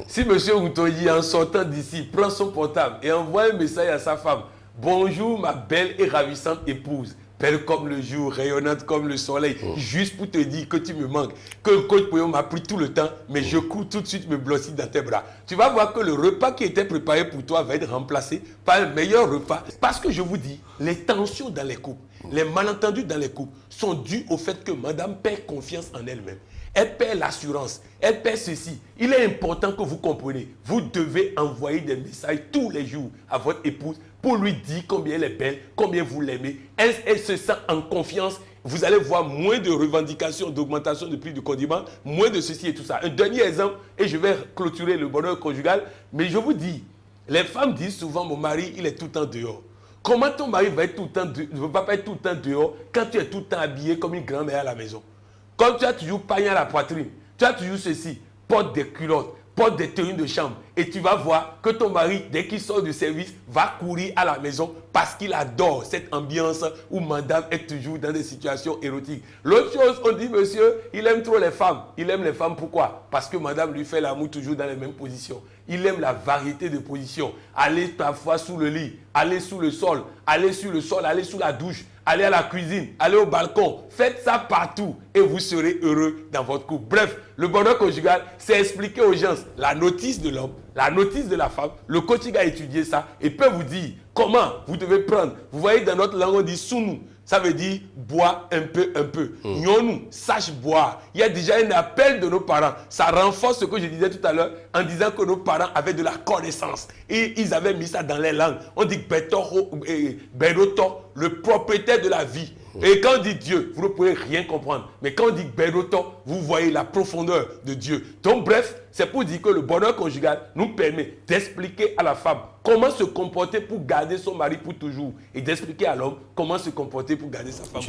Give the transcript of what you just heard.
Si monsieur Routoyi, en sortant d'ici, prend son portable et envoie un message à sa femme, « Bonjour ma belle et ravissante épouse, belle comme le jour, rayonnante comme le soleil, juste pour te dire que tu me manques, que le coach Poyon m'a pris tout le temps, mais je cours tout de suite me blottir dans tes bras. » Tu vas voir que le repas qui était préparé pour toi va être remplacé par un meilleur repas. Parce que je vous dis, les tensions dans les couples, les malentendus dans les couples sont dus au fait que madame perd confiance en elle-même. Elle perd l'assurance, elle perd ceci. Il est important que vous compreniez. Vous devez envoyer des messages tous les jours à votre épouse pour lui dire combien elle est belle, combien vous l'aimez. Elle se sent en confiance. Vous allez voir moins de revendications, d'augmentation de prix du condiment, moins de ceci et tout ça. Un dernier exemple, et je vais clôturer le bonheur conjugal. Mais je vous dis, les femmes disent souvent, mon mari, il est tout le temps dehors. Comment ton mari va être tout le temps ne va pas être tout le temps dehors quand tu es tout le temps habillé comme une grand-mère à la maison? Comme tu as toujours pagné à la poitrine, tu as toujours ceci, porte des culottes, porte des tenues de chambre. Et tu vas voir que ton mari, dès qu'il sort du service, va courir à la maison parce qu'il adore cette ambiance où madame est toujours dans des situations érotiques. L'autre chose, on dit, monsieur, il aime trop les femmes. Il aime les femmes, pourquoi? Parce que madame lui fait l'amour toujours dans les mêmes positions. Il aime la variété de positions. Aller parfois sous le lit, aller sous le sol, aller sur le sol, aller sous la douche, aller à la cuisine, aller au balcon. Faites ça partout et vous serez heureux dans votre couple. Bref, le bonheur conjugal, c'est expliquer aux gens la notice de l'homme, la notice de la femme. Le coaching a étudié ça et peut vous dire comment vous devez prendre. Vous voyez, dans notre langue, on dit sous-nous. Ça veut dire bois un peu, un peu. Nous, sache boire. Il y a déjà un appel de nos parents. Ça renforce ce que je disais tout à l'heure en disant que nos parents avaient de la connaissance. Et ils avaient mis ça dans les langues. On dit Beroto, le propriétaire de la vie. Et quand on dit Dieu, vous ne pouvez rien comprendre. Mais quand on dit Beroto, vous voyez la profondeur de Dieu. Donc bref, c'est pour dire que le bonheur conjugal nous permet d'expliquer à la femme comment se comporter pour garder son mari pour toujours. Et d'expliquer à l'homme comment se comporter pour garder sa femme.